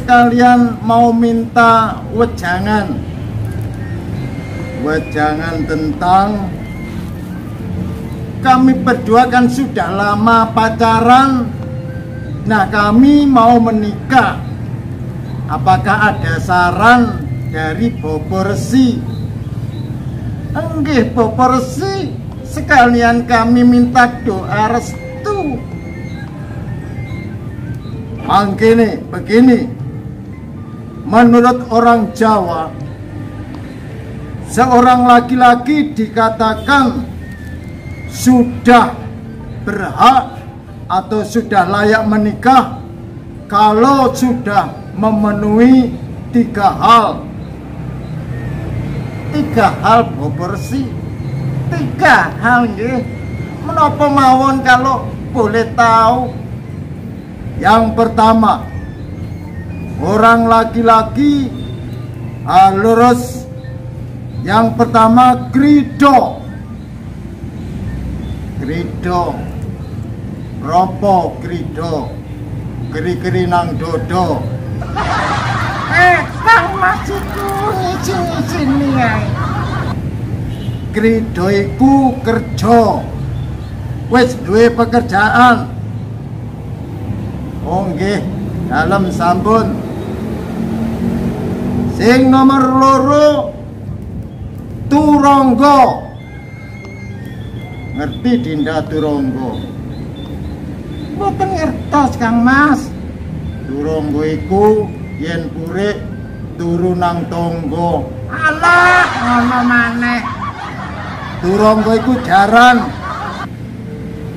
sekalian mau minta wejangan tentang kami berdua kan sudah lama pacaran. Nah, kami mau menikah. Apakah ada saran dari Bopo Resi? Enggih, Bopo Resi, sekalian kami minta doa restu. Mangkene begini, menurut orang Jawa, seorang laki-laki dikatakan sudah berhak atau sudah layak menikah kalau sudah memenuhi tiga hal. Tiga hal, Bopo Resi. Tiga hal nggih. Menapa mawon kalau boleh tahu? Yang pertama, orang laki-laki harus yang pertama krido. Ropo krido, keri-keri nang dodo. Kang maksudku izin nih. Krido iku kerja, wis duwe pekerjaan. Oh nggih, dalem sampun. Sing nomor loro, turangga. Ngerti Dinda turangga? Mboten ngertos Kang Mas. Turangga iku yen purik turu nang tangga. Alah, ngono maneh. Turangga iku jaran.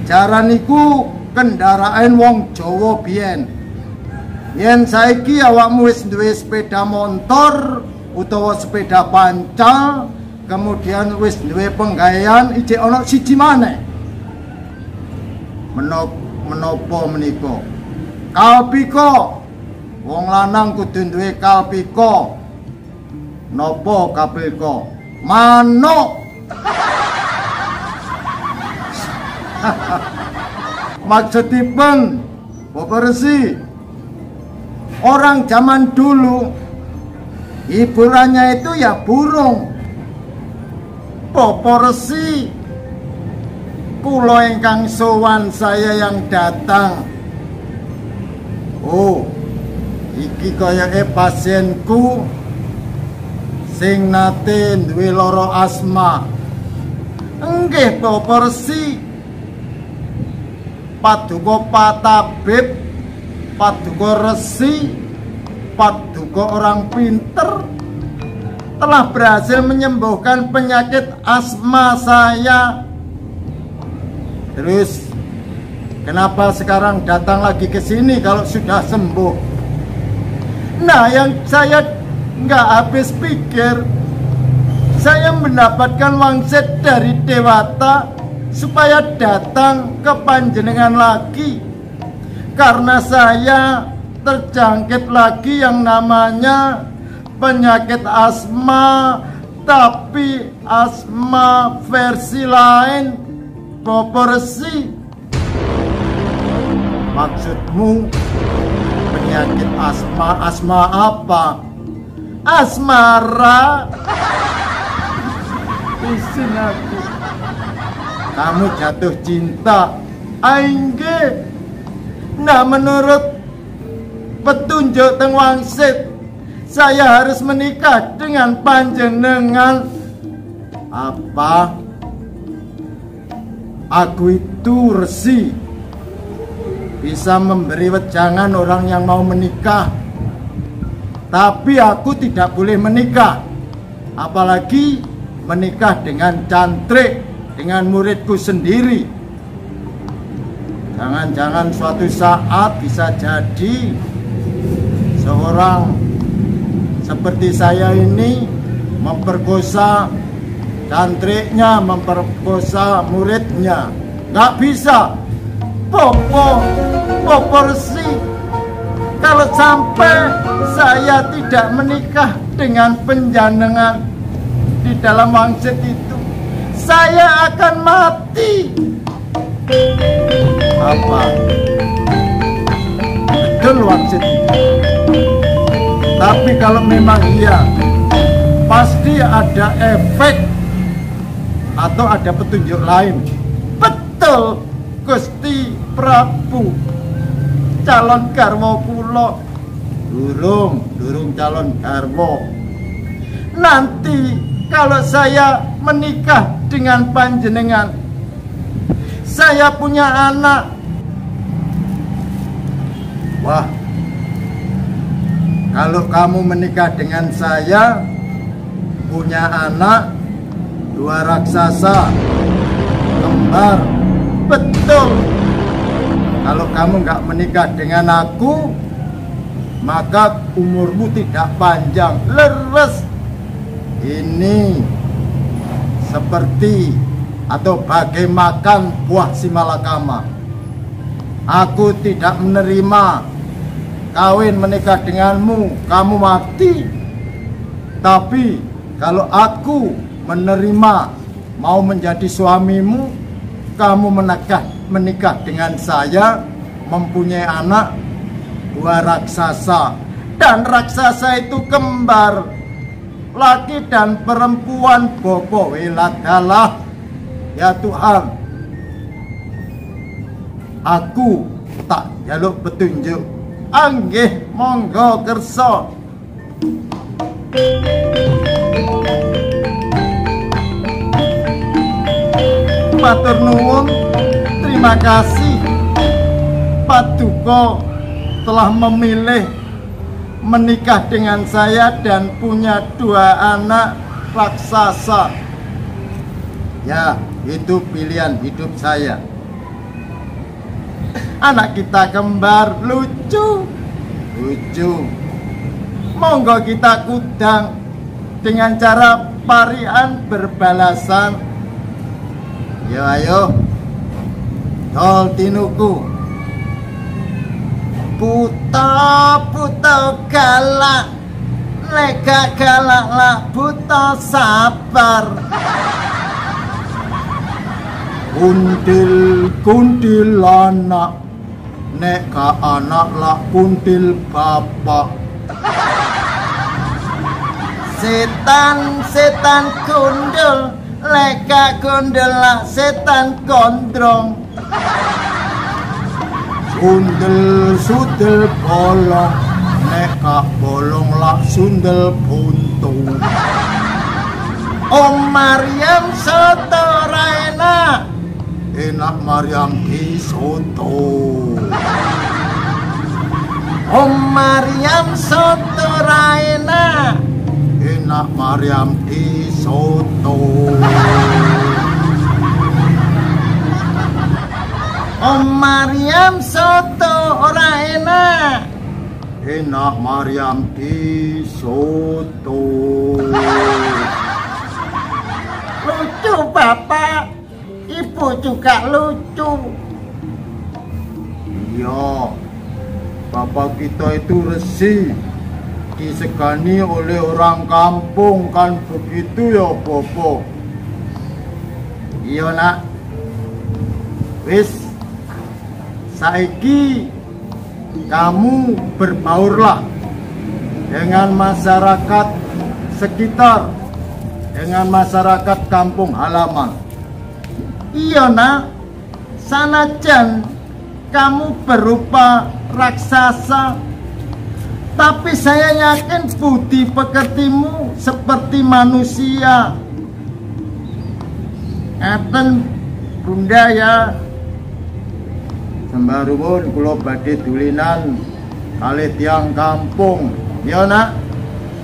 Jaran iku kendaraan wong Jawa biyen. Yen saiki awakmu wis duwe sepeda motor utawa sepeda pancal, kemudian wis duwe penggawean ijek ana siji maneh. Menapa menika? Kalpika. Wong lanang kudu duwe kalpika. Napa kalpika? Manuk. Maksudipun Bopo Resi, orang zaman dulu hiburannya itu ya burung. Bopo Resi, kula ingkang sowan saya yang datang. Oh, iki kayake pasienku sing nate duwe lara asma. Enggih Bopo Resi, paduka patabib, paduka resi, paduka orang pinter telah berhasil menyembuhkan penyakit asma saya. Terus kenapa sekarang datang lagi ke sini kalau sudah sembuh? Nah, yang saya nggak habis pikir, saya mendapatkan wangsit dari Dewata supaya datang ke panjenengan lagi karena saya terjangkit lagi yang namanya penyakit asma, tapi asma versi lain. Bopo Resi, maksudmu penyakit asma apa? Asmara. Isin aku. Kamu jatuh cinta. Aingge. Nah, menurut petunjuk teng wangsit, saya harus menikah dengan panjenengan. Apa? Aku itu resi, bisa memberi wejangan orang yang mau menikah. Tapi aku tidak boleh menikah, apalagi menikah dengan cantrik, dengan muridku sendiri. Jangan-jangan suatu saat bisa jadi seorang seperti saya ini memperkosa cantriknya, memperkosa muridnya. Nggak bisa. Bopo Resi, kalau sampai saya tidak menikah dengan penjenengan di dalam wangsit itu, saya akan mati. Apa? Betul wangsit itu? Tapi kalau memang iya, pasti ada efek atau ada petunjuk lain. Betul, Gusti Prabu. Calon garwa kula durung calon garwa. Nanti kalau saya menikah dengan panjenengan, saya punya anak. Wah, kalau kamu menikah dengan saya, punya anak, 2 raksasa kembar. Betul. Kalau kamu nggak menikah dengan aku, maka umurmu tidak panjang, leres. Ini seperti atau bagai makan buah simalakama. Aku tidak menerima kawin menikah denganmu, kamu mati. Tapi kalau aku menerima mau menjadi suamimu, kamu menikah dengan saya, mempunyai anak, 2 raksasa. Dan raksasa itu kembar, laki dan perempuan, bopo weladalah. Ya Tuhan, aku tak jaluk petunjuk. Anggih, monggo kersa. Matur nuwun, terima kasih Paduka telah memilih menikah dengan saya dan punya 2 anak raksasa. Ya, itu pilihan hidup saya. Anak kita kembar, lucu. Monggo kita kudang dengan cara parian berbalasan. Yo ayo, tol tinuku. Buta galak, lega galak lah buta sabar. Kuntil anak, nek ka anak lah kuntil bapak. Setan kundul, lega kundul lah setan gondrong. Sundel bolong, nek ka bolong lah sundel buntung. Om Maryam soto raena, enak Maryam di soto. Om Maryam soto raena, enak Maryam di soto. Om Maryam soto ora enak, enak Maryam di soto. Lucu Bapak, Ibu juga lucu. Iya, Bapak kita itu resi, disegani oleh orang kampung, kan begitu ya Bobo. Iya nak, wis saiki kamu berbaurlah dengan masyarakat sekitar, dengan masyarakat kampung halaman. Iya nak, sanajan kamu berupa raksasa, tapi saya yakin budi pekertimu seperti manusia. Ngaten Bunda ya. Sembarumun kula badhe dulinan kalih tiyang kampung. Ya nak,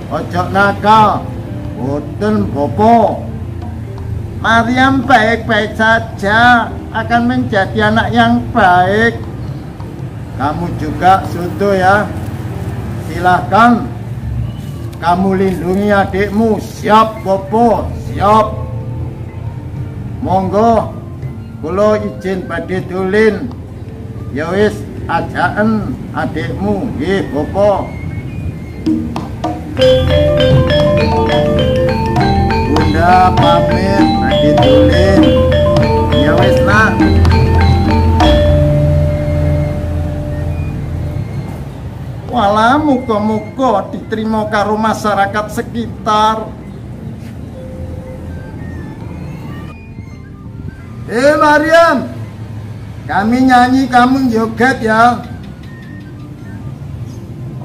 ojo nakal. Boten Bopo. Maryam baik-baik saja, akan menjadi anak yang baik. Kamu juga Suto ya. Silahkan kamu lindungi adikmu. Siap Bopo, siap. Monggo kula izin badhe dulin. Ya wis, ajaken adikmu, nggih Bopo. Bunda pamit badhe dulin. Ya wis nak. Walah muga-muga diterima karo masyarakat sekitar. Mariam, kami nyanyi, kamu joget ya.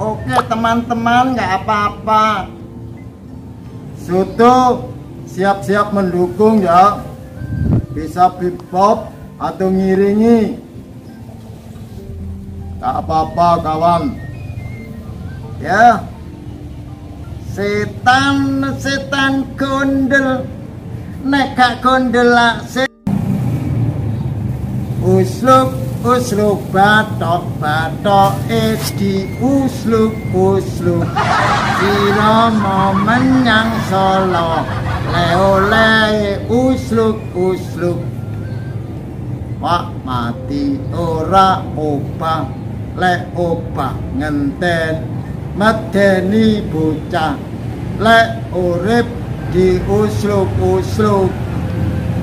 Oke teman-teman, nggak apa-apa. Soto siap-siap mendukung ya. Bisa bebop atau ngiringi, tak apa-apa kawan ya. Setan kondel, nek gak kondelak usluk batok di usluk sira mau menyang Solo le usluk Pak mati ora obah, lek obah ngenten medeni bocah, lek urip di usluk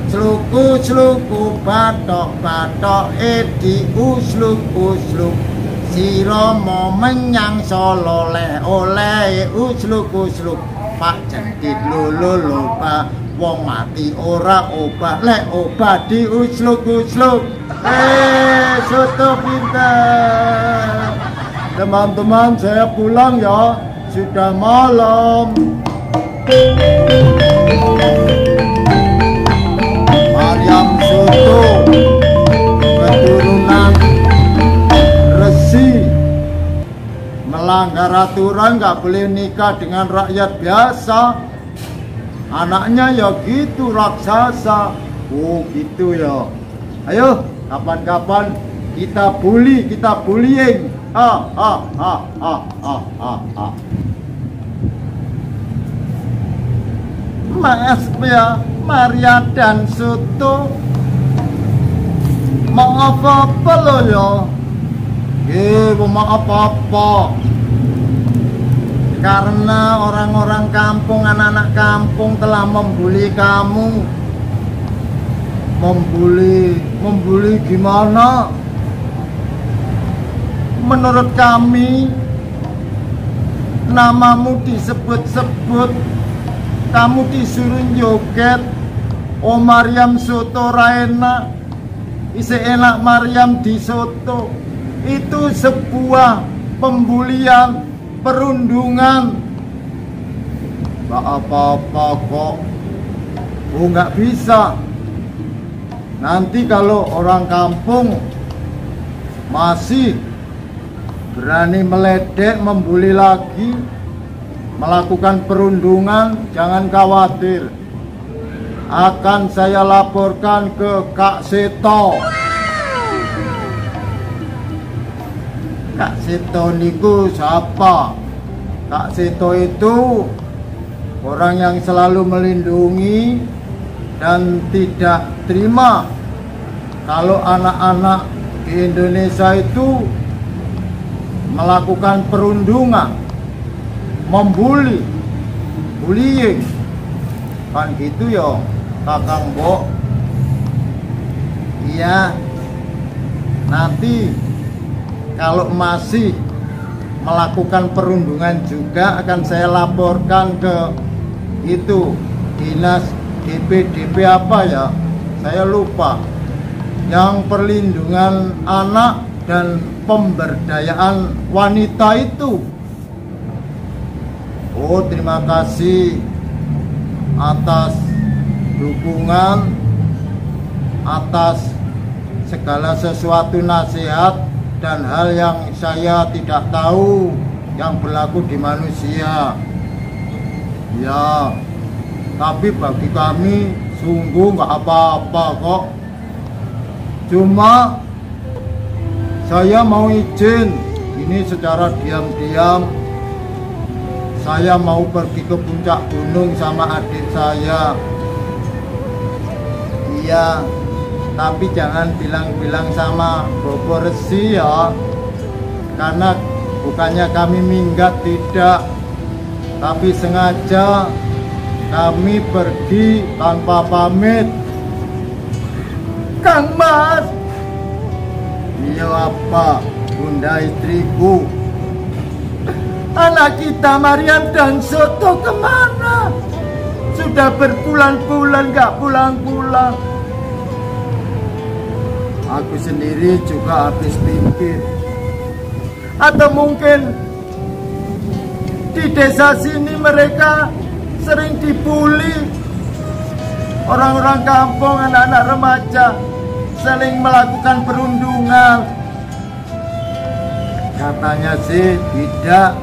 sluku batok di usluk sira mau menyang Solo le oleh usluk Pak jentit lulu Pak wong mati ora obah, lek obah di usluk soto pintar. Teman-teman saya pulang ya, sudah malam. Mariam Soto keturunan Resi, melanggar aturan, nggak boleh nikah dengan rakyat biasa. Anaknya ya gitu, raksasa. Oh gitu ya. Ayo kapan-kapan kita bullying. Mas ya, Maria dan Soto maaf apa lo ya? Maaf apa? Karena orang-orang kampung, anak-anak kampung telah membuli kamu. Membuli gimana? Menurut kami, namamu disebut-sebut, kamu disuruh joget. Oh Mariam Soto Raena, isi enak Mariam di Soto. Itu sebuah pembulian, perundungan. Gak apa-apa kok. Oh nggak bisa. Nanti kalau orang kampung masih berani meledek, membuli lagi, melakukan perundungan, jangan khawatir. Akan saya laporkan ke Kak Seto. Kak Seto niku siapa? Kak Seto itu orang yang selalu melindungi dan tidak terima kalau anak-anak di Indonesia itu melakukan perundungan, membuli, bullying, kan gitu ya Kakang Bo. Iya, nanti kalau masih melakukan perundungan juga akan saya laporkan ke itu dinas DP apa ya, saya lupa, yang perlindungan anak dan pemberdayaan wanita itu. Oh terima kasih atas dukungan, atas segala sesuatu nasihat dan hal yang saya tidak tahu yang berlaku di manusia ya. Tapi bagi kami sungguh nggak apa-apa kok. Cuma saya mau izin ini secara diam-diam. Saya mau pergi ke puncak gunung sama adik saya. Iya, tapi jangan bilang-bilang sama Bobo Resi ya. Karena bukannya kami minggat, tidak. Tapi sengaja kami pergi tanpa pamit. Kang Mas. Iya apa, Bunda istriku. Anak kita Maryam dan Soto kemana? Sudah berbulan-bulan gak pulang-pulang. Aku sendiri juga habis pikir, atau mungkin di desa sini mereka sering dibully. Orang-orang kampung, anak-anak remaja sering melakukan perundungan. Katanya sih tidak.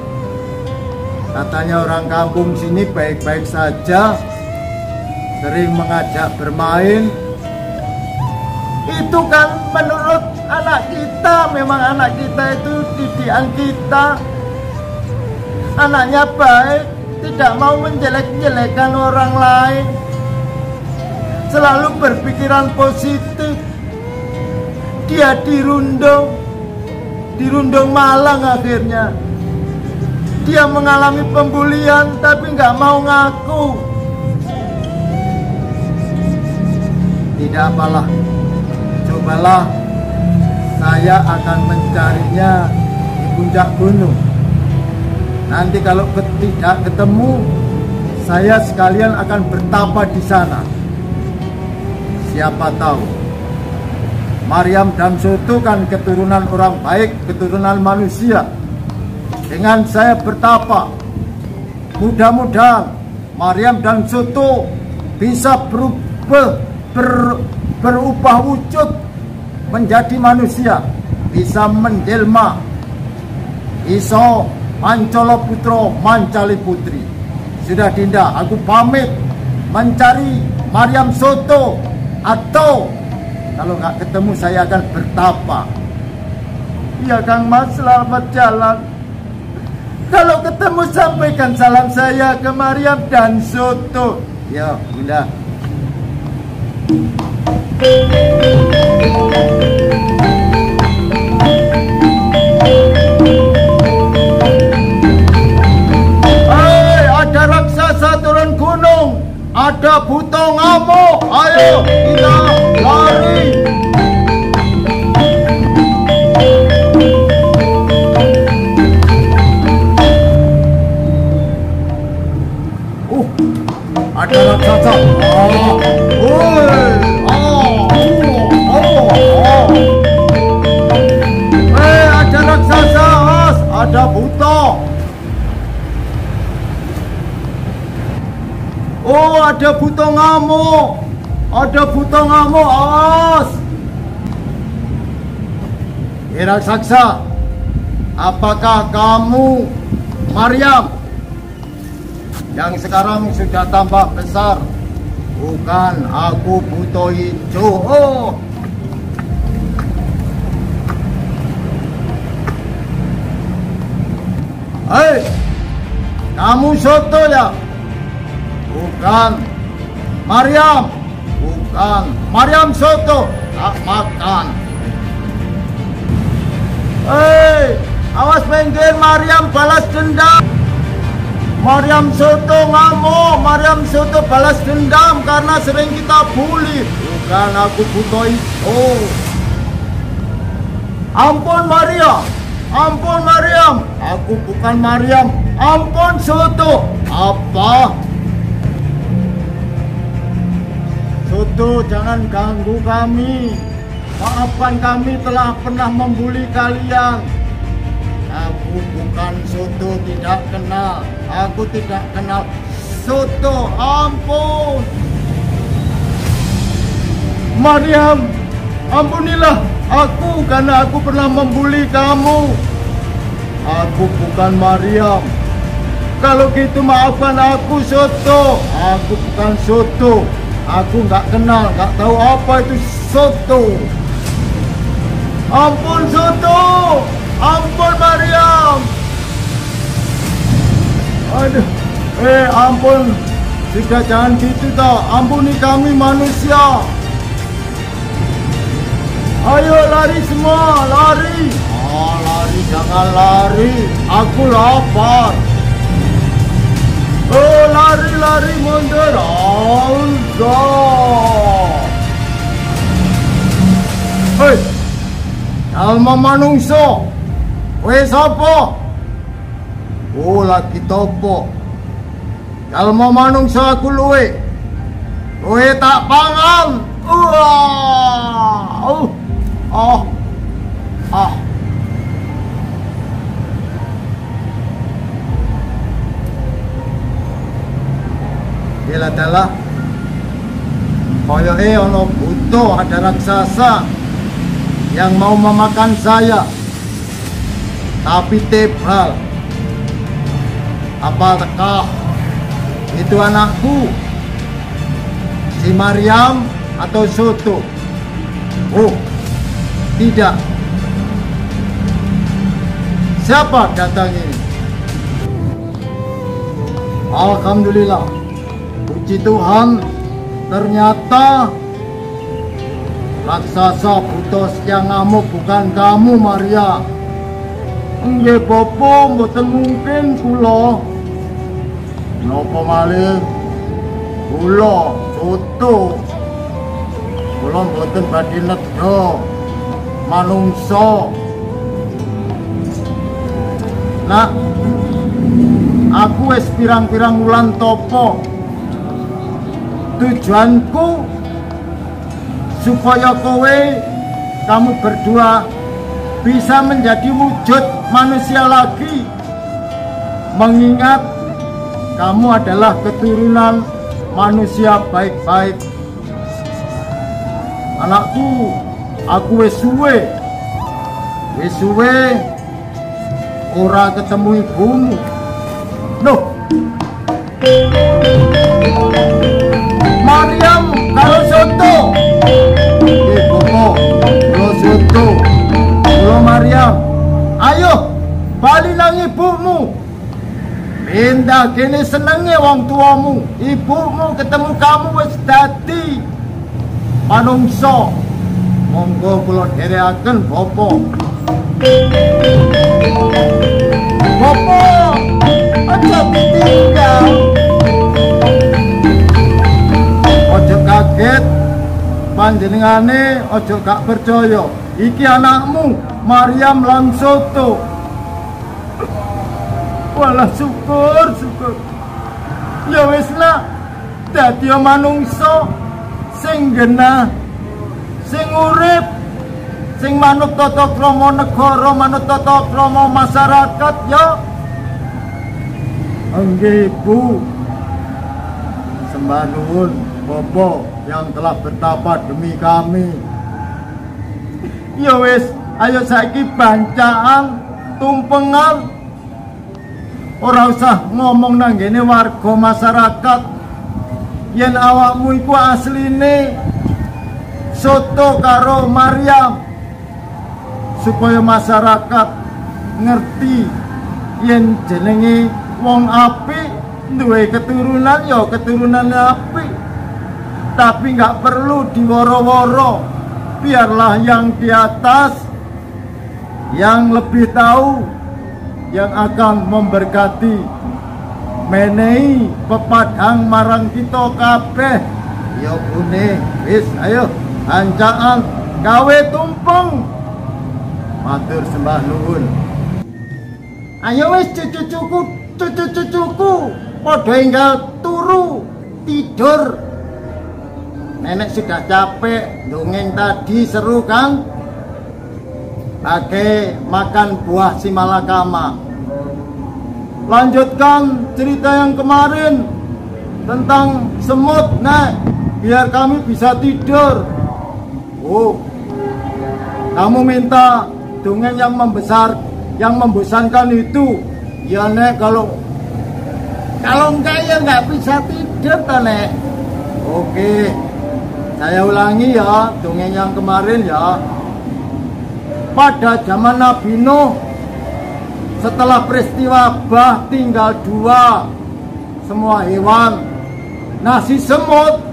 Katanya orang kampung sini baik-baik saja, sering mengajak bermain. Itu kan menurut anak kita, memang anak kita itu didikan kita. Anaknya baik, tidak mau menjelek-jelekan orang lain, selalu berpikiran positif. Dia dirundung Malang akhirnya. Dia mengalami pembulian tapi nggak mau ngaku. Tidak apalah, cobalah saya akan mencarinya di puncak gunung. Nanti kalau tidak ketemu, saya sekalian akan bertapa di sana. Siapa tahu Maryam dan Soto kan keturunan orang baik, keturunan manusia. Dengan saya bertapa, mudah-mudahan Maryam dan Soto bisa berubah wujud menjadi manusia, bisa menjelma, iso Mancala Putra Mancali Putri. Sudah Dinda, aku pamit mencari Maryam Soto, atau kalau nggak ketemu saya akan bertapa. Iya Kang Mas, selamat jalan. Kalau ketemu sampaikan salam saya ke Maryam dan Soto. Ya Bunda. Hei, ada raksasa turun gunung, ada buto ngamuk. Ayo kita lari. Ada raksasa. Ada raksasa, ada buto. Oh, ada buto ngamuk. Ada buto ngamuk, awas. Raksasa, apakah kamu Maryam yang sekarang sudah tambah besar? Bukan, aku buto hijau. Oh. Hei, kamu Soto ya? Bukan. Maryam? Bukan. Maryam Soto? Tak makan. Hei, awas minggir, Maryam balas dendam. Maryam Soto ngamuk, Maryam Soto balas dendam karena sering kita bully. Bukan, aku buto itu. Ampun Maryam, ampun Maryam, aku bukan Maryam. Ampun Soto. Apa? Soto, jangan ganggu kami. Maafkan, kami telah pernah membuli kalian. Aku bukan Soto, tidak kenal. Aku tidak kenal Soto, ampun. Maryam, ampunilah aku karena aku pernah membuli kamu. Aku bukan Maryam. Kalau gitu maafkan aku Soto. Aku bukan Soto. Aku nggak kenal, nggak tahu apa itu Soto. Ampun Soto. Ampun Maryam. Aduh, ampun. Sudah, jangan gitu toh. Ampuni kami manusia. Ayo lari semua, lari. Lari, jangan lari. Aku lapar. Oh, lari mundur. Allah. Hei, alma manungso. Kowe sapa? Oh lagi topo. Kalau mau manungsa aku luwe tak pangan. Gila dalah. Koyoke ono butuh ada raksasa yang mau memakan saya. Tapi tebal. Apakah itu anakku? Si Maryam atau Soto? Oh, tidak. Siapa datang ini? Alhamdulillah. Puji Tuhan, ternyata raksasa butos yang ngamuk bukan kamu, Maria. Nggih Bapak, mboten mungkin kula. Napa malih? Kula Soto. Kula mboten badhe nedha manungsa. Nak, aku wis pirang-pirang wulan topo. Tujuanku supaya kamu berdua bisa menjadi wujud manusia lagi. Mengingat kamu adalah keturunan manusia baik-baik. Anakku, aku wis suwe ora ketemu ibumu. Loh, Maryam karo Soto. Ibu karo Soto. Karo Maryam. Ayo bali nang ibumu. Pindah kene senenge wong tuamu. Ibumu ketemu kamu wis dadi manungsa. Monggo kula dherekaken Bapak. Bapak, aja ditinggal. Ojo kaget, panjenengane ojo gak percaya. Iki anakmu, Maryam lan Soto. Walah syukur. Ya wis lah, dadi manungsa sing genah, sing urip, sing manut tata krama negara, manut tata krama masyarakat ya. Nggih Bu. Sembah nuwun Bapak yang telah bertapa demi kami. Ya wis, ayo saiki bancaan, tumpengan. Ora usah ngomong nang ngene warga masyarakat yen awakmu iku asline Soto karo Maryam, supaya masyarakat ngerti yen jenenge wong apik duwe keturunan ya keturunan apik. Tapi nggak perlu diworo-woro. Biarlah yang di atas yang lebih tahu, yang akan memberkati, menehi pepadang marang kita kabeh. Ya bune, wis ayo ancaan gawe tumpeng. Matur sembah nuwun. Ayo wis cucu-cucuku padha enggal turu tidur. Nenek sudah capek, dongeng tadi seru kan? Pakai makan buah si malakama. Lanjutkan cerita yang kemarin tentang semut, Nek, biar kami bisa tidur. Oh, kamu minta dongeng yang membesar, yang membosankan itu. Ya Nek, kalau enggak ya nggak bisa tidur ta Nek. Oke, saya ulangi ya dongeng yang kemarin ya. Pada zaman Nabi Nuh, setelah peristiwa bah tinggal 2 semua hewan. Nah si semut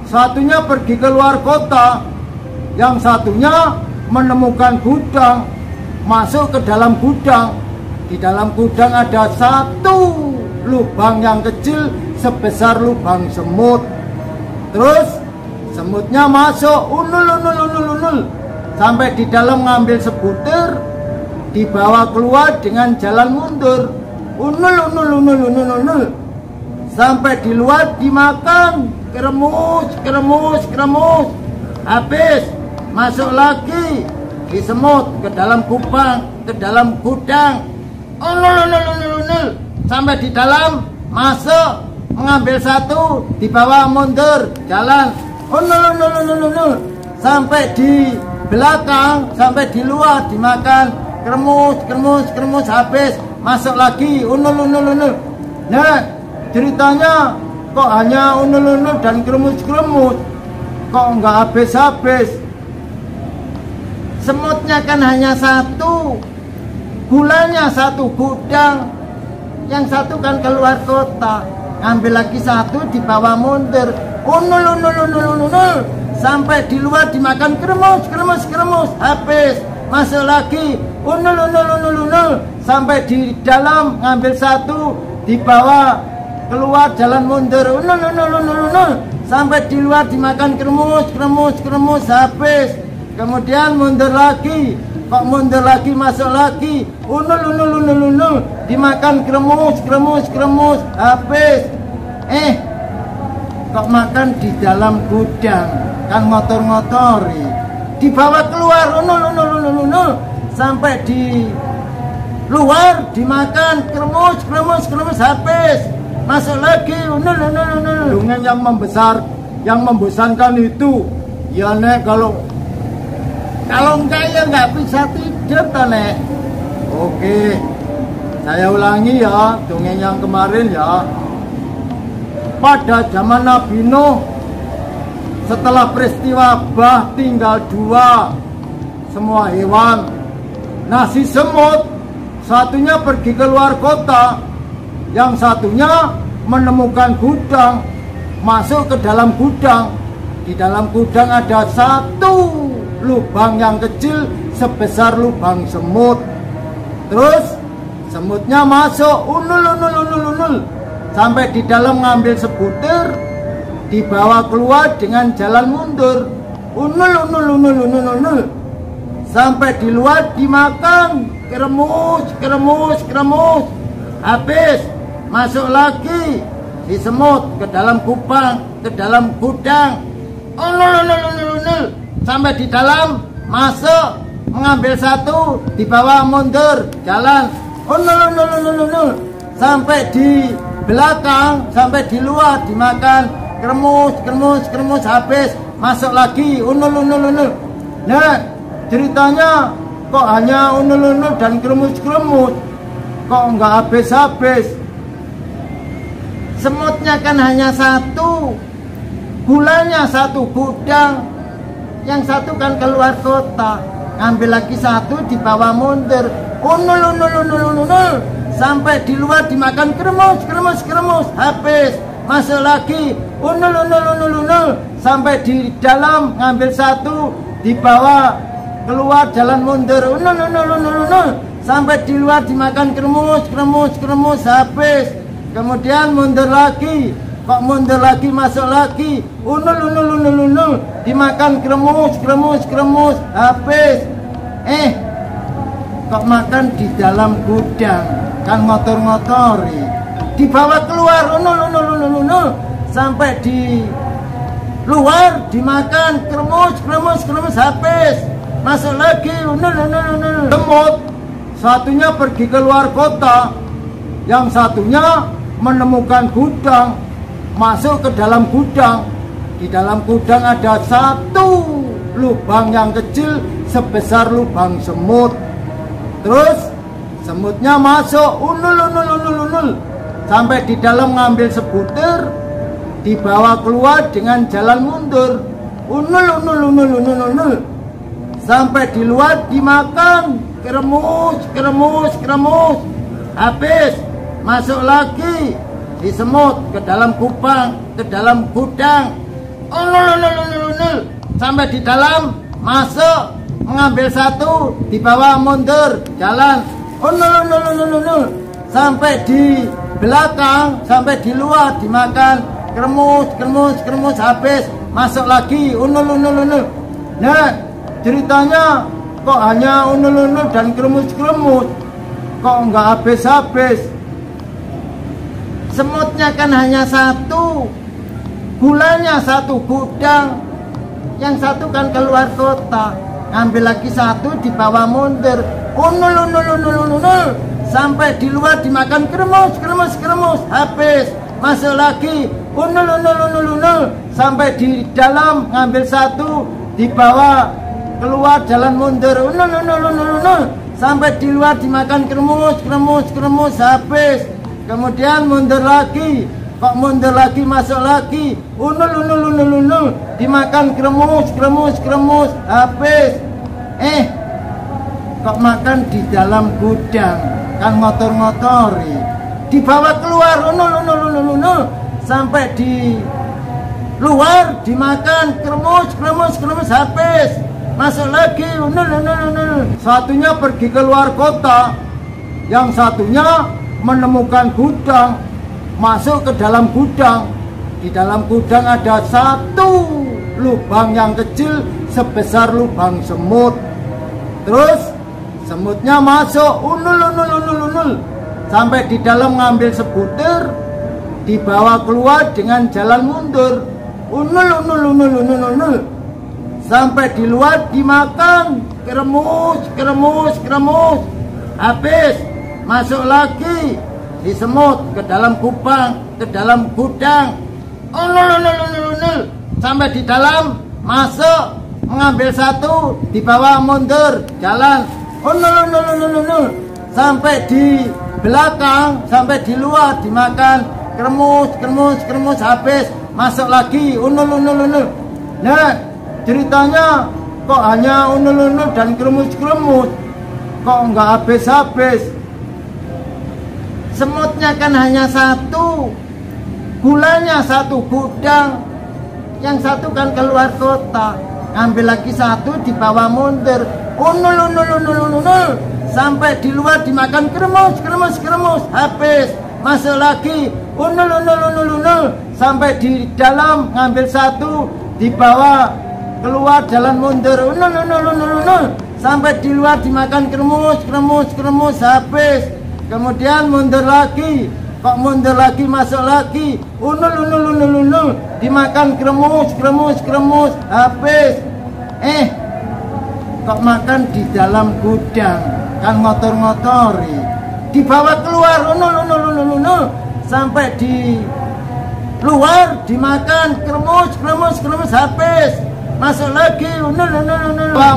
satunya pergi keluar kota, yang satunya menemukan gudang, masuk ke dalam gudang. Di dalam gudang ada satu lubang yang kecil sebesar lubang semut. Terus semutnya masuk unul sampai di dalam ngambil sebutir, dibawa keluar dengan jalan mundur. unul. Sampai di luar dimakan, keremus. Habis, masuk lagi, disemut ke dalam kupang, ke dalam gudang, unul. Sampai di dalam, masuk, mengambil satu, dibawa mundur, jalan, unul. Sampai di belakang, sampai di luar dimakan, keremus, habis, masuk lagi, unul. Nah, ceritanya kok hanya unul dan keremus, kok nggak habis. Semutnya kan hanya satu, gulanya satu gudang, yang satu kan keluar kota, ngambil lagi satu, dibawa mundur, unul. Sampai di luar dimakan keremus, habis, masuk lagi, unul. Sampai di dalam ngambil satu, dibawa keluar jalan mundur, unul. Sampai di luar dimakan keremus, habis, kemudian mundur lagi, kok mundur lagi, masuk lagi, unul. Dimakan keremus, habis, kok makan di dalam gudang, kan ngotori, dibawa keluar, unul. Sampai di luar dimakan keremus, habis, masuk lagi, unul. Dongeng yang membosankan itu, ya Nek, kalau enggak ya nggak bisa tidur toh Nek. Oke, saya ulangi ya dongeng yang kemarin ya. Pada zaman Nabi Nuh, setelah peristiwa bah tinggal dua semua hewan. Nah, si semut satunya pergi ke luar kota, yang satunya menemukan gudang, masuk ke dalam gudang. Di dalam gudang ada satu lubang yang kecil sebesar lubang semut. Terus semutnya masuk, unul. Sampai di dalam ngambil sebutir, dibawa keluar dengan jalan mundur, unul. Sampai di luar dimakan, keremus. Habis, masuk lagi, disemut ke dalam kupang, ke dalam gudang, unul. Sampai di dalam, masuk, mengambil satu, dibawa mundur, jalan, unul. Sampai di belakang, sampai di luar dimakan, keremus, habis, masuk lagi, unul. Nah, ceritanya kok hanya unul dan keremus, kok nggak habis. Semutnya kan hanya satu, gulanya satu gudang, yang satu kan keluar kota, ngambil lagi satu, dibawa mundur, unul. Sampai di luar dimakan keremus, habis, masuk lagi, unul. Sampai di dalam ngambil satu, dibawa keluar jalan mundur, unul. Sampai di luar dimakan keremus, habis, kemudian mundur lagi, kok mundur lagi, masuk lagi, unul. Dimakan keremus, habis, kok makan di dalam gudang, kan ngotori, dibawa keluar, unul. Sampai di luar dimakan keremus, habis, masuk lagi, unul. Semut satunya pergi ke luar kota, yang satunya menemukan gudang, masuk ke dalam gudang. Di dalam gudang ada satu lubang yang kecil sebesar lubang semut. Terus semutnya masuk, unul. Sampai di dalam ngambil sebutir, dibawa keluar dengan jalan mundur, unul. Sampai di luar dimakan, keremus. Habis, masuk lagi, disemut ke dalam kupang, ke dalam gudang, unul. Sampai di dalam, masuk, mengambil satu, dibawa mundur, jalan, unul. Sampai di belakang, sampai di luar dimakan, keremus, habis, masuk lagi, unul. Nah, ceritanya kok hanya unul dan keremus, kok nggak habis. Semutnya kan hanya satu, gulanya satu gudang, yang satu kan keluar kota, ngambil lagi satu dibawa mundur, unul, sampai di luar dimakan kremus, habis, masuk lagi, unul, sampai di dalam ngambil satu dibawa keluar jalan mundur, unul, sampai di luar dimakan kremus, habis. Kemudian mundur lagi, kok mundur lagi, masuk lagi, unul, dimakan kremus, habis. Kok makan di dalam gudang, kan ngotor-ngotori, dibawa keluar, unul, sampai di luar dimakan kremus, habis. Masuk lagi, unul. Satunya pergi keluar kota, yang satunya menemukan gudang, masuk ke dalam gudang. Di dalam gudang ada satu lubang yang kecil sebesar lubang semut. Terus semutnya masuk, unul, sampai di dalam ngambil sebutir, dibawa keluar dengan jalan mundur, unul, sampai di luar dimakan kremus, habis. Masuk lagi di semut ke dalam gudang, unul, sampai di dalam, masuk, mengambil satu, dibawa mundur, jalan, unul, sampai di belakang, sampai di luar dimakan kremus, habis. Masuk lagi, unul. Nah, ceritanya kok hanya unul dan kremus, kok nggak habis. Semutnya kan hanya satu, gulanya satu gudang, yang satu kan keluar kota, ngambil lagi satu dibawa mundur, unul, sampai di luar dimakan kremus, habis. Masuk lagi, unul, sampai di dalam ngambil satu, dibawa keluar jalan mundur, unul, sampai di luar dimakan kremus, habis. Kemudian mundur lagi, kok mundur lagi, masuk lagi, unul, dimakan kremus, habis. Kok makan di dalam gudang, kan ngotor-ngotori, dibawa keluar, unul, sampai di luar dimakan kremus, habis. Masuk lagi, unul,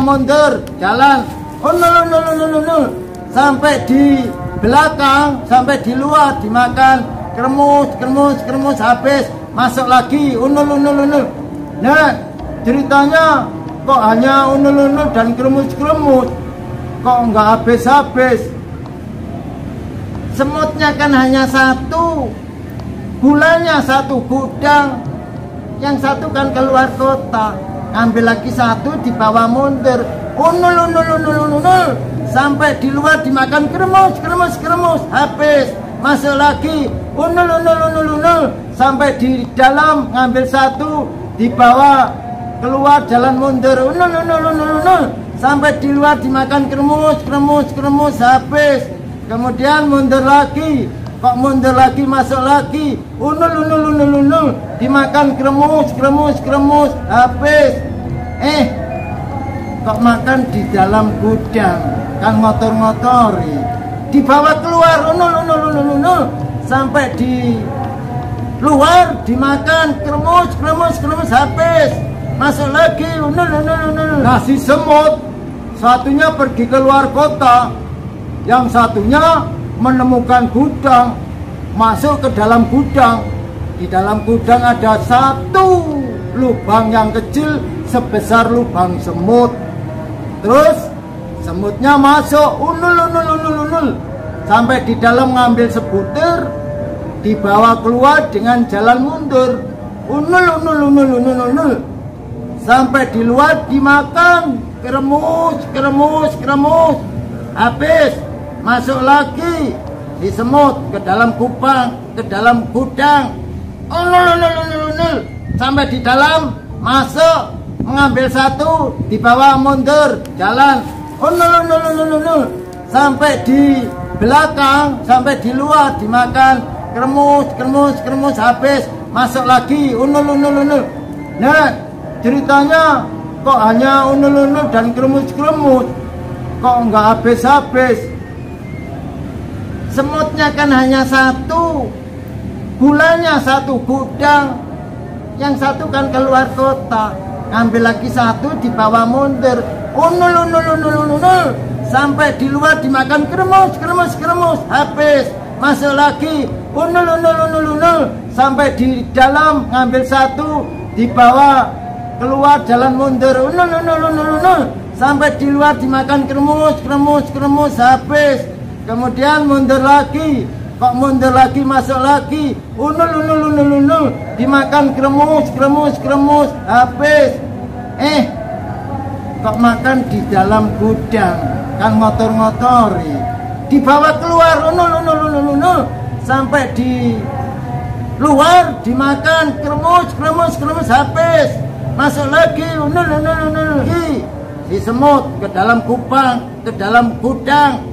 mundur, jalan, unul, sampai di belakang, sampai di luar dimakan kremus, habis. Masuk lagi, unul. Nah, ceritanya kok hanya unul dan kremus, kok nggak habis. Semutnya kan hanya satu, gulanya satu gudang, yang satu kan keluar kota, ngambil lagi satu dibawa mundur, unul, sampai di luar dimakan kremus, habis. Masuk lagi, unul, sampai di dalam ngambil satu, dibawa keluar jalan mundur, unul, sampai di luar dimakan kremus, habis. Kemudian mundur lagi, kok mundur lagi, masuk lagi, unul, dimakan kremus, habis. Kok makan di dalam gudang, kan ngotor-ngotori, dibawa keluar, unul, sampai di luar dimakan kremus, habis. Masuk lagi, unul. Nah, si semut satunya pergi keluar kota, yang satunya menemukan gudang, masuk ke dalam gudang. Di dalam gudang ada satu lubang yang kecil sebesar lubang semut. Terus semutnya masuk, unul, sampai di dalam ngambil sebutir, dibawa keluar dengan jalan mundur, unul, sampai di luar dimakan kremus, habis. Masuk lagi di semut ke dalam gudang, unul, sampai di dalam, masuk, mengambil satu, dibawa mundur, jalan, unul, sampai di belakang, sampai di luar dimakan kremus, habis, masuk lagi, unul. Nah, ceritanya kok hanya unul dan kremus, kok nggak habis. Semutnya kan hanya satu, gulanya satu gudang, yang satu kan keluar kota, ngambil lagi satu dibawa mundur, unul, sampai di luar dimakan kremus, habis, masuk lagi, unul, sampai di dalam ngambil satu dibawa keluar jalan mundur, unul, sampai di luar dimakan kremus, habis, kemudian mundur lagi, kok mundur lagi, masuk lagi, unul, dimakan kremus, habis, kok makan di dalam gudang, kan ngotor-ngotori, dibawa keluar, unul, sampai di luar dimakan kremus, habis, masuk lagi, unul, di semut ke dalam kupang, ke dalam gudang,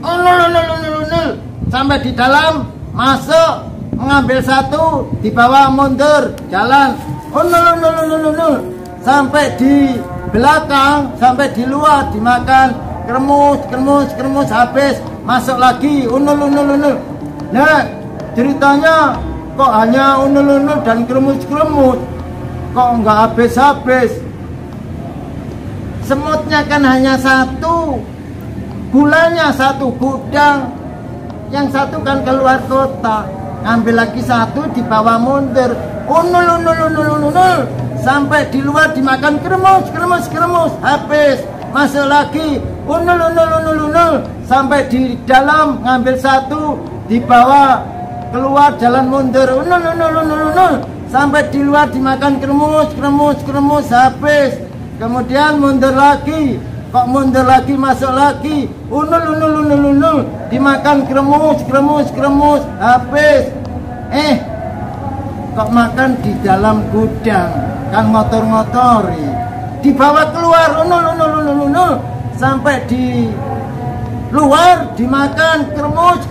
unul, sampai di dalam, masuk, mengambil satu, dibawa mundur, jalan, unul, sampai di belakang, sampai di luar dimakan kremus, habis, masuk lagi, unul. Nah, ceritanya kok hanya unul dan kremus, kok nggak habis. Semutnya kan hanya satu, gulanya satu gudang, yang satu kan keluar kota, ngambil lagi satu dibawa mundur, unul, sampai di luar dimakan kremus, habis, masuk lagi, unul, sampai di dalam ngambil satu dibawa keluar jalan mundur, unul, sampai di luar dimakan kremus, habis, kemudian mundur lagi, kok mundur lagi, masuk lagi, unul, dimakan kremus, habis, kok makan di dalam gudang, kan ngotor-ngotori, dibawa keluar, unul, sampai di luar dimakan kremus,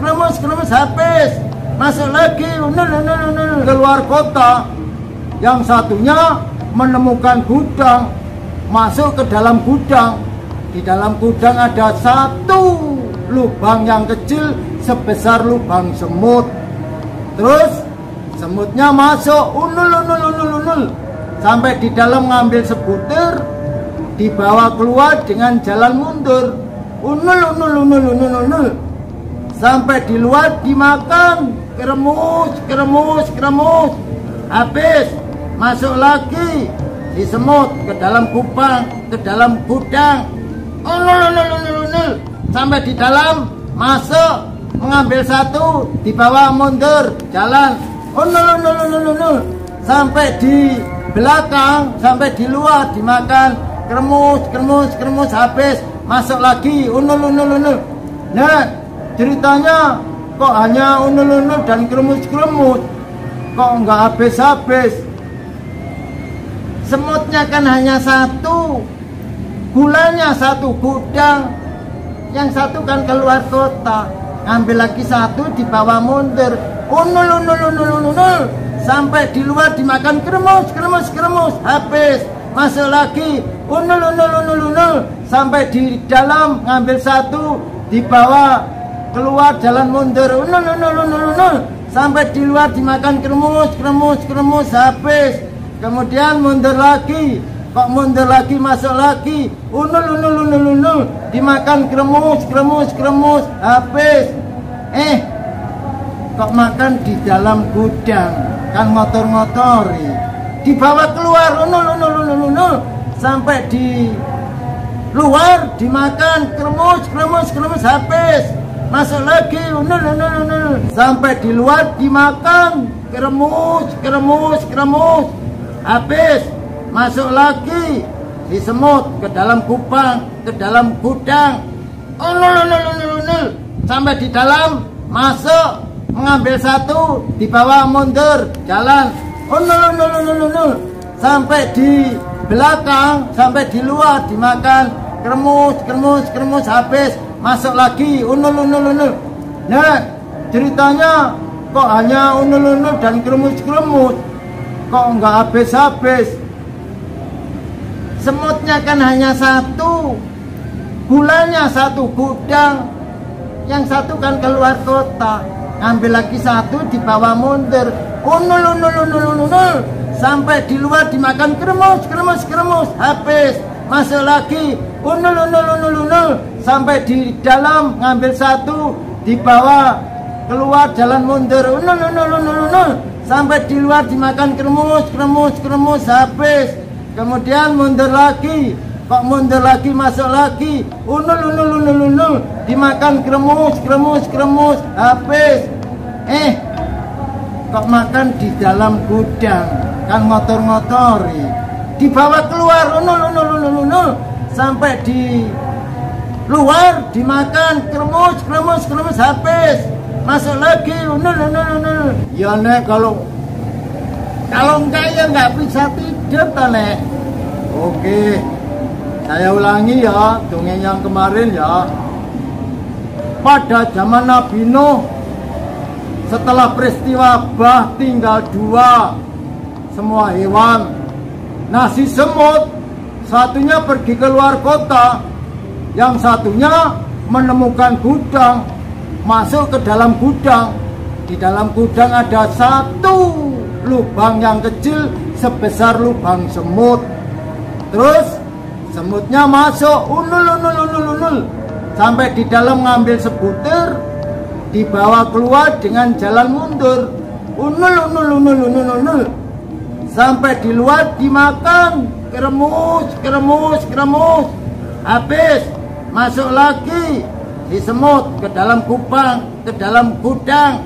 habis, masuk lagi, unul, keluar kota, yang satunya menemukan gudang, masuk ke dalam gudang. Di dalam gudang ada satu lubang yang kecil sebesar lubang semut. Terus semutnya masuk, unul, sampai di dalam ngambil sebutir, dibawa keluar dengan jalan mundur, unul, sampai di luar dimakan kremus, habis, masuk lagi, di semut ke dalam kupang, ke dalam gudang, unul, sampai di dalam, masuk, mengambil satu, dibawa mundur, jalan, unul, sampai di belakang, sampai di luar dimakan kremus, habis, masuk lagi, unul. Nah, ceritanya kok hanya unul dan kremus, kok nggak habis. Semutnya kan hanya satu, gulanya satu gudang, yang satu kan keluar kota, ngambil lagi satu dibawa mundur, unul, sampai di luar dimakan kremus, habis, masuk lagi, unul, sampai di dalam ngambil satu dibawa keluar jalan mundur, unul, sampai di luar dimakan kremus, habis, kemudian mundur lagi, kok mundur lagi, masuk lagi, unul, dimakan kremus, habis, kok makan di dalam gudang, kan ngotor-ngotori, dibawa keluar, unul, sampai di luar dimakan kremus, habis, masuk lagi, unul, sampai di luar dimakan kremus, habis, masuk lagi, di semut ke dalam kupang, ke dalam gudang, unul, sampai di dalam, masuk, mengambil satu, dibawa mundur, jalan, unul, sampai di belakang, sampai di luar dimakan kremus, habis, masuk lagi, unul. Nah, ceritanya kok hanya unul-unul dan kremus-kremus, kok nggak habis-habis. Semutnya kan hanya satu, gulanya satu gudang, yang satu kan keluar kota, ngambil lagi satu dibawa mundur, unul, sampai di luar dimakan kremus, habis, masuk lagi, unul, sampai di dalam ngambil satu, dibawa keluar jalan mundur, unul, sampai di luar dimakan kremus, habis, kemudian mundur lagi, kok mundur lagi, masuk lagi, unul, dimakan kremus, habis, kok makan di dalam gudang, kan ngotor-ngotori, dibawa keluar, unul, sampai di luar dimakan kremus, habis, masuk lagi, unul. Ya Nek, kalau enggak ya nggak bisa tidur toh Nek. Oke, saya ulangi ya dongeng yang kemarin ya. Pada zaman Nabi Nuh, setelah peristiwa bah tinggal dua semua hewan. Nah, si semut satunya pergi ke luar kota, yang satunya menemukan gudang, masuk ke dalam gudang. Di dalam gudang ada satu lubang yang kecil sebesar lubang semut. Terus semutnya masuk, unul, sampai di dalam ngambil sebutir, dibawa keluar dengan jalan mundur, unul, sampai di luar dimakan kremus, habis, masuk lagi di semut ke dalam gudang,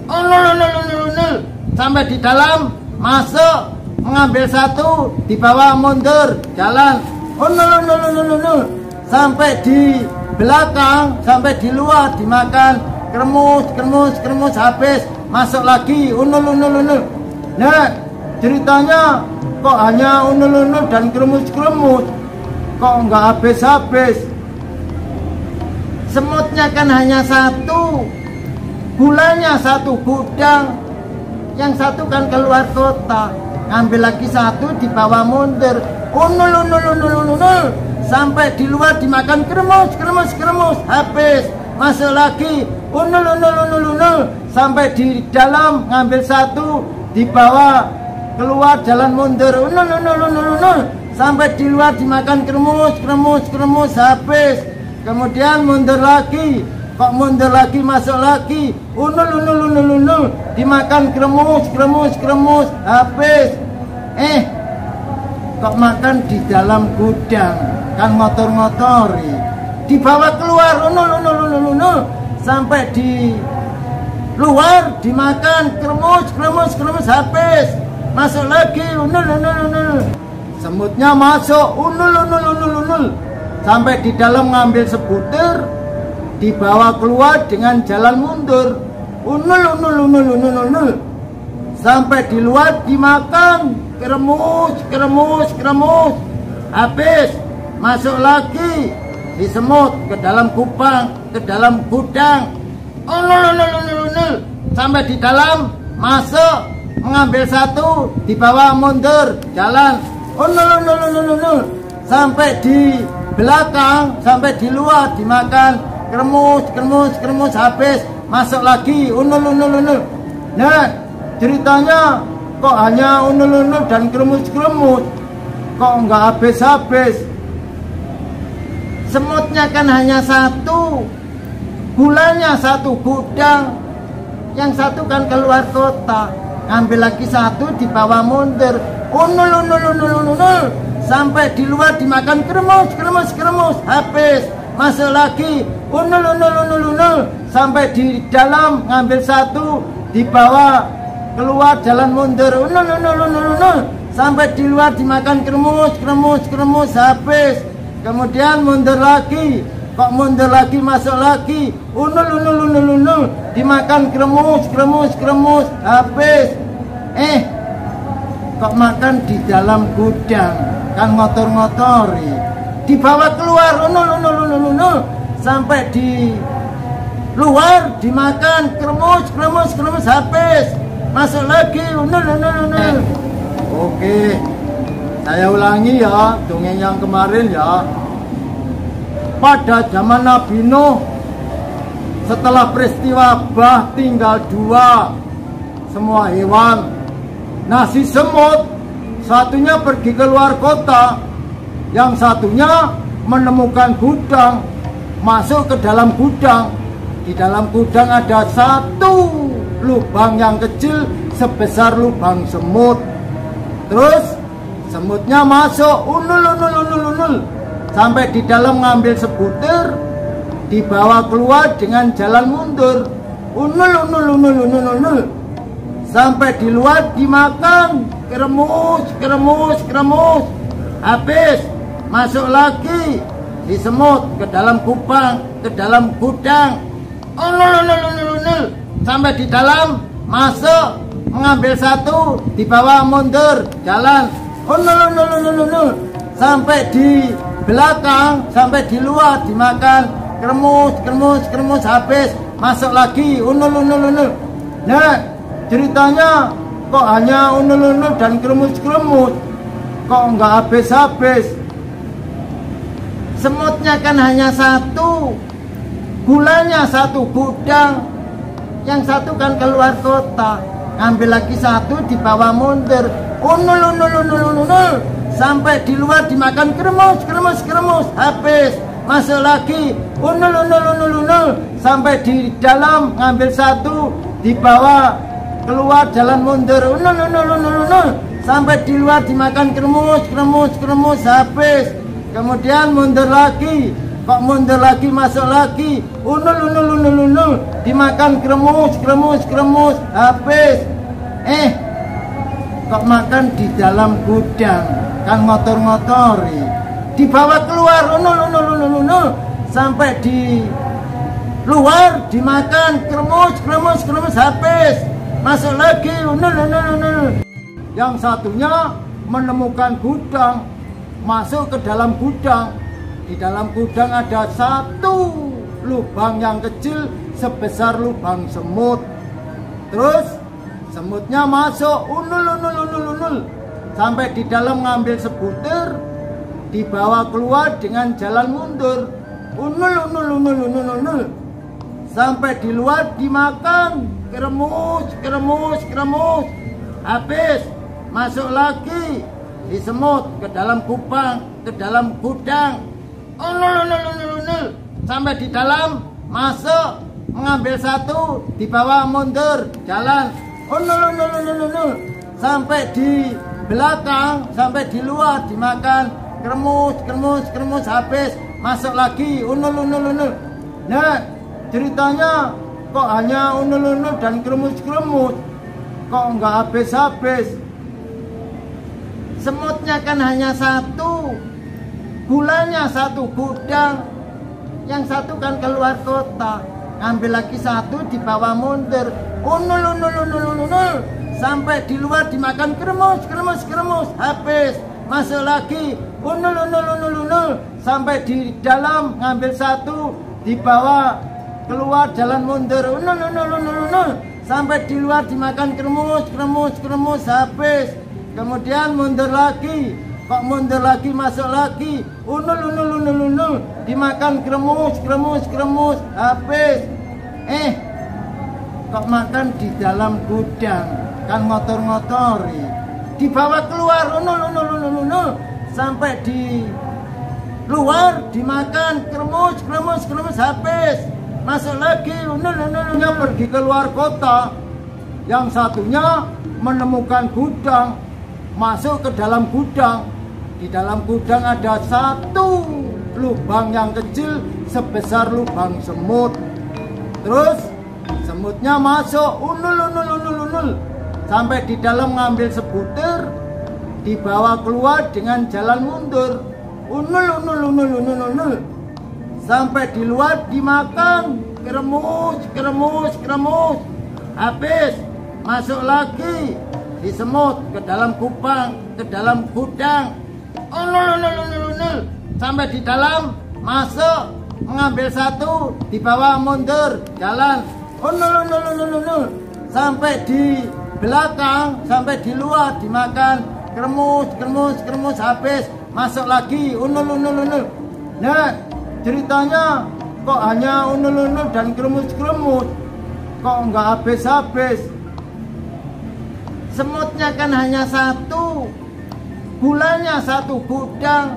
unul, sampai di dalam masuk, mengambil satu, dibawa mundur jalan, unul, sampai di belakang, sampai di luar dimakan kremus, habis, masuk lagi, unul. Nah, ceritanya kok hanya unul dan kremus, kok nggak habis-habis. Semutnya kan hanya satu, gulanya satu gudang, yang satu kan keluar kota, ngambil lagi satu, dibawa mundur, unul, sampai di luar dimakan kremus, habis, masuk lagi, unul, sampai di dalam ngambil satu, dibawa keluar jalan mundur, unul, sampai di luar dimakan kremus, habis, kemudian mundur lagi, kok mundur lagi, masuk lagi, unul, dimakan kremus, habis, kok makan di dalam gudang, kan ngotor-ngotori, dibawa keluar, unul, sampai di luar dimakan kremus, habis, masuk lagi, unul, semutnya masuk, unul, sampai di dalam ngambil sebutir, dibawa keluar dengan jalan mundur, unul, sampai di luar dimakan kremus, habis, masuk lagi di semut ke dalam gudang, unul, sampai di dalam masuk, mengambil satu, dibawa mundur jalan, unul, sampai di belakang, sampai di luar dimakan kremus, habis, masuk lagi, unul. Nah, ceritanya kok hanya unul dan kremus, kok nggak habis-habis. Semutnya kan hanya satu, gulanya satu gudang, yang satu kan keluar kota, ngambil lagi satu, dibawa mundur, unul, sampai di luar dimakan kremus, habis, masuk lagi, unul, sampai di dalam ngambil satu, dibawa keluar jalan mundur, unul, sampai di luar dimakan kremus, habis, kemudian mundur lagi, kok mundur lagi, masuk lagi, unul, dimakan kremus, habis, kok makan di dalam gudang, kan ngotor-ngotori, dibawa keluar, unul, sampai di Luar dimakan, kremus, kremus, kremus, habis. Masuk lagi, unul. Oke, saya ulangi ya dongeng yang kemarin ya. Pada zaman Nabi Nuh, setelah peristiwa bah tinggal 2 semua hewan. Nah, si semut satunya pergi keluar kota, yang satunya menemukan gudang, masuk ke dalam gudang. Di dalam gudang ada satu lubang yang kecil sebesar lubang semut. Terus semutnya masuk, unul, sampai di dalam ngambil sebutir, dibawa keluar dengan jalan mundur, unul, sampai di luar dimakan, kremus, habis. Masuk lagi di semut ke dalam gudang, unul, sampai di dalam, masuk, mengambil satu, dibawa mundur, jalan, unul, sampai di belakang, sampai di luar dimakan, kremus, habis. Masuk lagi, unul. Nah, ceritanya kok hanya unul dan kremus, kok nggak habis. Semutnya kan hanya satu, gulanya satu gudang, yang satu kan keluar kota, ngambil lagi satu, dibawa mundur, unul, sampai di luar dimakan, kremus, habis. Masuk lagi, unul, sampai di dalam ngambil satu, dibawa keluar jalan mundur, unul, sampai di luar dimakan, kremus, habis. Kemudian mundur lagi, kok mundur lagi, masuk lagi, unul, dimakan, kremus, habis. Kok makan di dalam gudang, kan ngotor-ngotori, dibawa keluar, unul, sampai di luar dimakan, kremus, habis. Masuk lagi, unul. Yang satunya menemukan gudang, masuk ke dalam gudang. Di dalam gudang ada satu lubang yang kecil sebesar lubang semut. Terus semutnya masuk, unul, sampai di dalam ngambil sebutir, dibawa keluar dengan jalan mundur, unul, sampai di luar dimakan, kremus, habis. Masuk lagi di semut ke dalam gudang, unul, sampai di dalam, masuk, mengambil satu, dibawa mundur, jalan, unul, sampai di belakang, sampai di luar dimakan, kremus, habis. Masuk lagi, unul. Nah, ceritanya kok hanya unul dan kremus, kok nggak habis. Semutnya kan hanya satu, gulanya satu gudang, yang satu kan keluar kota, ngambil lagi satu, dibawa mundur, unul, sampai di luar dimakan, kremus, habis. Masuk lagi, unul, sampai di dalam ngambil satu, dibawa keluar jalan mundur, unul, sampai di luar dimakan, kremus, habis. Kemudian mundur lagi, kok mundur lagi, masuk lagi, unul, dimakan, kremus, habis. Kok makan di dalam gudang, kan ngotor-ngotori, dibawa keluar, unul, sampai di luar dimakan, kremus, habis. Masuk lagi, unul, pergi keluar kota, yang satunya menemukan gudang, masuk ke dalam gudang. Di dalam gudang ada satu lubang yang kecil sebesar lubang semut. Terus semutnya masuk, unul, sampai di dalam ngambil sebutir, dibawa keluar dengan jalan mundur, unul, sampai di luar dimakan, kremus, habis. Masuk lagi di semut ke dalam gudang, unul, sampai di dalam, masuk, mengambil satu, dibawa mundur, jalan, unul, sampai di belakang, sampai di luar, dimakan, kremus, habis, masuk lagi, unul. Nah, ceritanya kok hanya unul dan kremus, kok nggak habis. Semutnya kan hanya satu, gulanya satu gudang,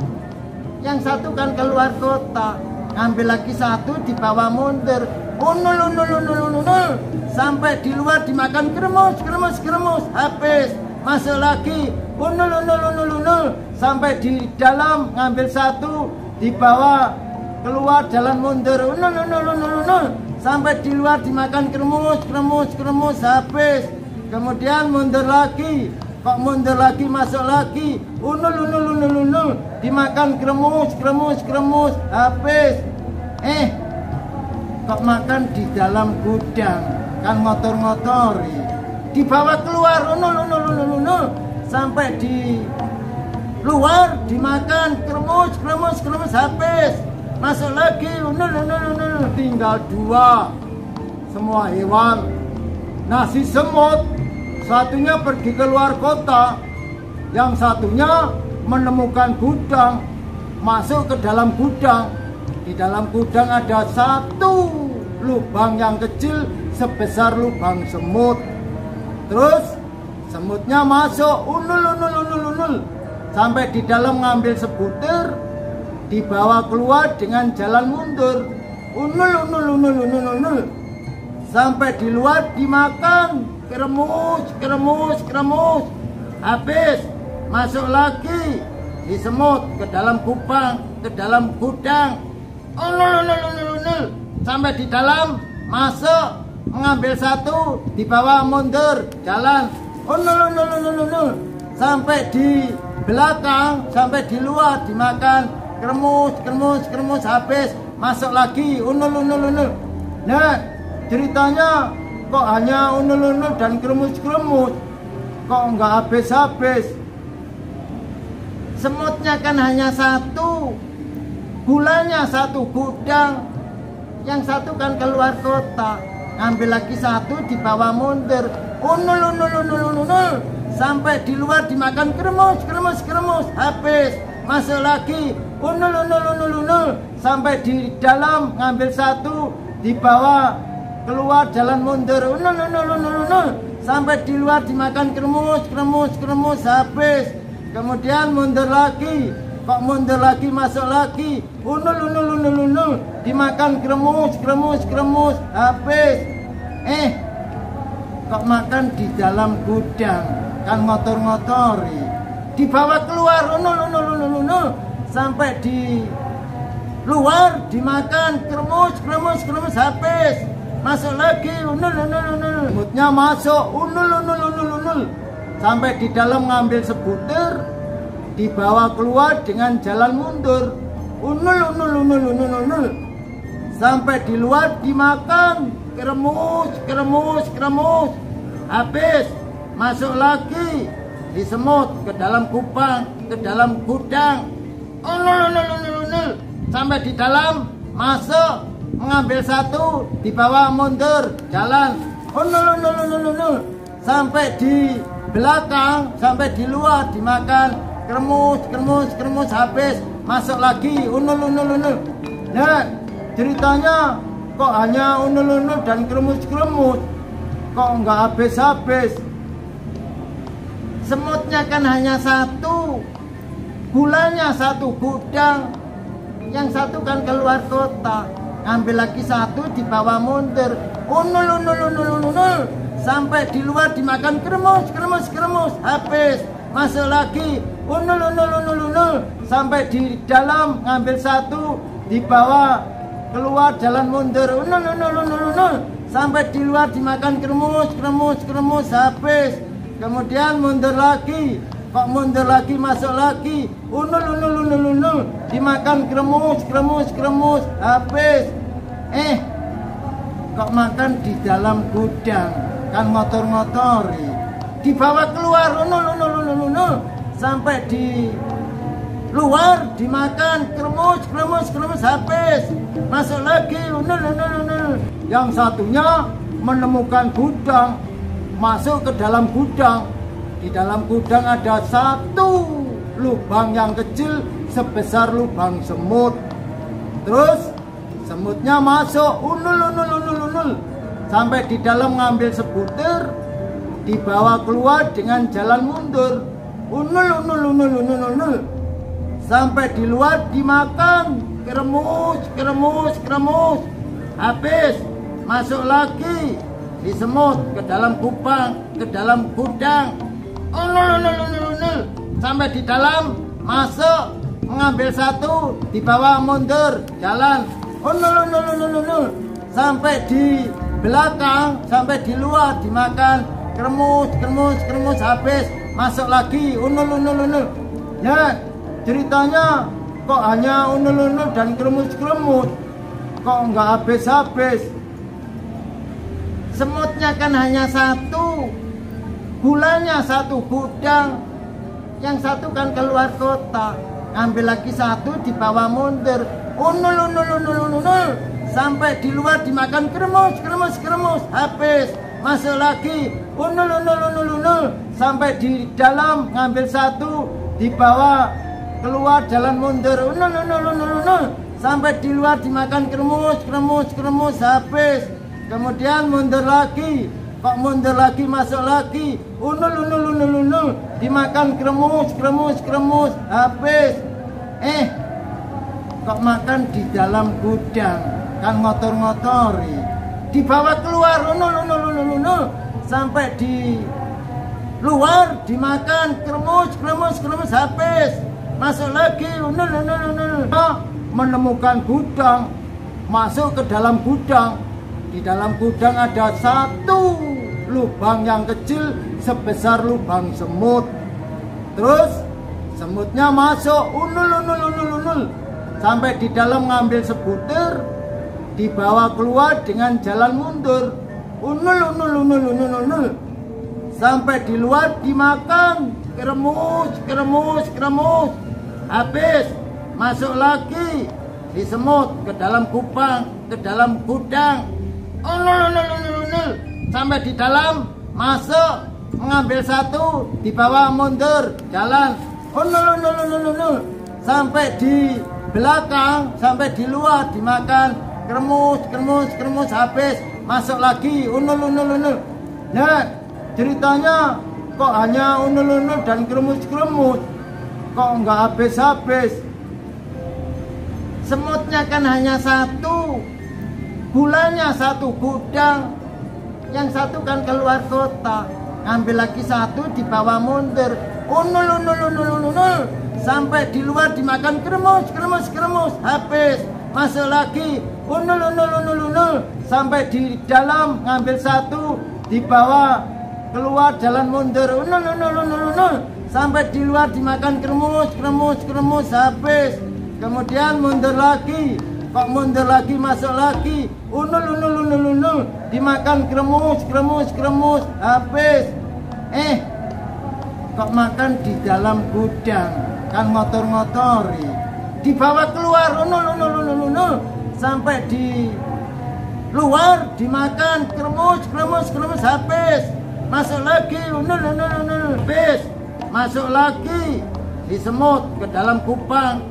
yang satu kan keluar kota, ngambil lagi satu, dibawa mundur, unul, sampai di luar dimakan kremus, habis, masuk lagi, unul, sampai di dalam ngambil satu, dibawa keluar jalan mundur, unul, sampai di luar dimakan kremus, habis, kemudian mundur lagi, kok mundur lagi, masuk lagi, unul, dimakan kremus, habis, kok makan di dalam gudang, kan ngotor-ngotori, dibawa keluar, unul, sampai di luar dimakan kremus, habis, masuk lagi, unul, tinggal dua, semua hewan. Nah, si semut satunya pergi ke luar kota, yang satunya menemukan gudang, masuk ke dalam gudang. Di dalam gudang ada satu lubang yang kecil sebesar lubang semut. Terus semutnya masuk, unul, sampai di dalam ngambil sebutir, dibawa keluar dengan jalan mundur, unul, sampai di luar dimakan kremus, habis, masuk lagi di semut ke dalam kupang, ke dalam gudang, unul, sampai di dalam, masuk, mengambil satu, dibawa mundur, jalan, unul, sampai di belakang, sampai di luar dimakan kremus, habis, masuk lagi, unul. Nah, ceritanya kok hanya unul dan kremus, kok nggak habis. Semutnya kan hanya satu, gulanya satu gudang, yang satu kan keluar kota, ngambil lagi satu, dibawa mundur, unul, sampai di luar dimakan kremus, habis, masuk lagi, unul, sampai di dalam ngambil satu, dibawa keluar jalan mundur, unul, sampai di luar dimakan kremus, habis, kemudian mundur lagi, kok mundur lagi, masuk lagi, unul, dimakan kremus, habis, kok makan di dalam gudang, kan ngotor-ngotori, dibawa keluar, unul, sampai di luar dimakan kremus, habis, masuk lagi, unul, semutnya masuk, unul, sampai di dalam ngambil sebutir, dibawa keluar dengan jalan mundur, unul, sampai di luar dimakan kremus, habis, masuk lagi di semut ke dalam kupang, ke dalam gudang, unul, sampai di dalam, masuk, mengambil satu, dibawa mundur, jalan, unul, sampai di belakang, sampai di luar dimakan kremus, habis, masuk lagi, unul. Nah, ceritanya kok hanya unul dan kremus, kok nggak habis. Semutnya kan hanya satu, gulanya satu gudang, yang satu kan keluar kota, ngambil lagi satu, dibawa mundur, unul, sampai di luar dimakan kremus, habis, masuk lagi, unul, sampai di dalam ngambil satu, dibawa keluar jalan mundur, unul, sampai di luar dimakan kremus, habis, kemudian mundur lagi, kok mundur lagi, masuk lagi, unul, dimakan kremus, habis, kok makan di dalam gudang, kan ngotor-ngotori, dibawa keluar, unul, sampai di luar dimakan kremus habis, masuk lagi unul. Yang satunya menemukan gudang, masuk ke dalam gudang. Di dalam gudang ada satu lubang yang kecil sebesar lubang semut. Terus semutnya masuk unul sampai di dalam ngambil sebutir, dibawa keluar dengan jalan mundur unul sampai di luar dimakan kremus habis, masuk lagi disemut ke dalam gudang unul sampai di dalam, masuk mengambil satu, dibawa mundur jalan unul sampai di belakang, sampai di luar dimakan kremus habis, masuk lagi unul. Ya, ceritanya kok hanya unul dan kremus, kok nggak habis. Semutnya kan hanya satu, gulanya satu gudang, yang satu kan keluar kota, ngambil lagi satu, dibawa mundur unul sampai di luar dimakan kremus habis, masuk lagi unul sampai di dalam ngambil satu, dibawa keluar jalan mundur unul sampai di luar dimakan kremus habis, kemudian mundur lagi, kok mundur lagi, masuk lagi unul dimakan kremus habis, kok makan di dalam gudang, kan ngotor-ngotori, dibawa keluar unul sampai di luar dimakan kremus habis, masuk lagi unul menemukan gudang, masuk ke dalam gudang. Di dalam gudang ada satu lubang yang kecil sebesar lubang semut. Terus semutnya masuk unul sampai di dalam ngambil sebutir, dibawa keluar dengan jalan mundur unul sampai di luar dimakan kremus habis, masuk lagi disemut ke dalam gudang unul sampai di dalam, masuk mengambil satu, dibawa mundur jalan unul sampai di belakang, sampai di luar dimakan kremus habis, masuk lagi unul. Nah, ceritanya kok hanya unul dan kremus, kok nggak habis. Semutnya kan hanya satu, gulanya satu gudang, yang satu kan keluar kota, ngambil lagi satu, dibawa mundur unul sampai di luar dimakan kremus habis, masuk lagi unul sampai di dalam ngambil satu, dibawa keluar jalan mundur unul sampai di luar dimakan kremus habis, kemudian mundur lagi, kok mundur lagi, masuk lagi unul dimakan kremus habis, kok makan di dalam gudang, kan ngotor-ngotori, dibawa keluar unul sampai di luar dimakan kremus habis, masuk lagi unul habis, masuk lagi disemut ke dalam gudang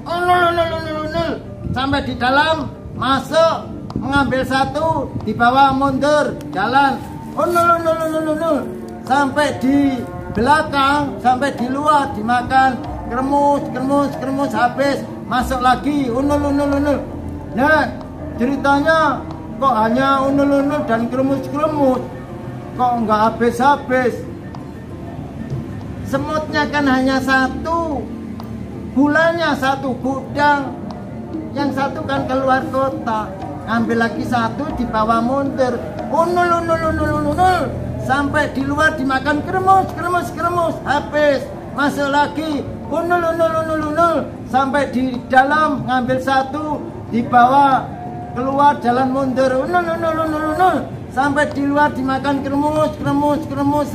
unul sampai di dalam, masuk mengambil satu, dibawa mundur jalan unul sampai di belakang, sampai di luar dimakan kremus habis, masuk lagi unul. Nah, ceritanya kok hanya unul dan kremus, kok nggak habis. Semutnya kan hanya satu, gulanya satu gudang, yang satu kan keluar kota, ngambil lagi satu, dibawa mundur unul sampai di luar dimakan kremus habis, masuk lagi unul sampai di dalam ngambil satu, dibawa keluar jalan mundur unul sampai di luar dimakan kremus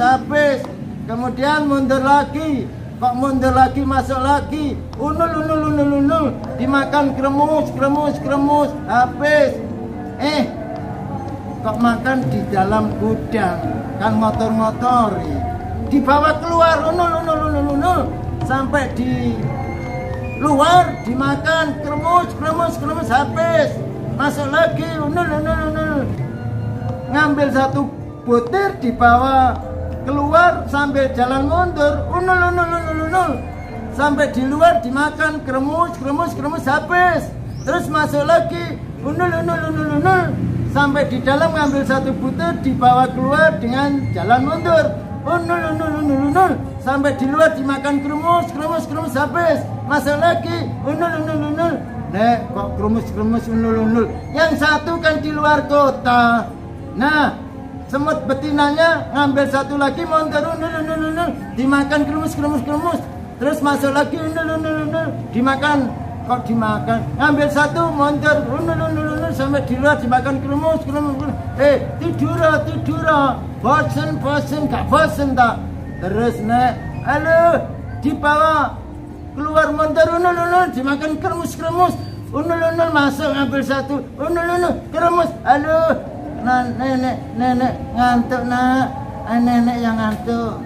habis, kemudian mundur lagi, kok mundur lagi masuk lagi, unul, dimakan kremus, habis. Kok makan di dalam gudang, kan ngotor-ngotori, dibawa keluar, unul, sampai di luar dimakan kremus, habis. Masuk lagi, unul, ngambil satu butir dibawa keluar sambil jalan mundur, unul, sampai di luar dimakan kremus, habis. Terus masuk lagi, unul, sampai di dalam ngambil satu butir dibawa keluar dengan jalan mundur, unul, sampai di luar dimakan kremus, habis. Masuk lagi, unul. Nek kok kremus, unul. Yang satu kan di luar kota. Nah, semut betinanya ngambil satu lagi mundur, unul, dimakan kremus. Terus masuk lagi, unul, dimakan. Kok dimakan? Ngambil satu mundur, unul, sampai di luar dimakan kremus. Tidur. Bosen, gak bosen tak? Terus nek, dibawa keluar mundur, unul, dimakan kremus. Unul, masuk ngambil satu, unul, kremus. Nenek ngantuk nak, nenek yang ngantuk.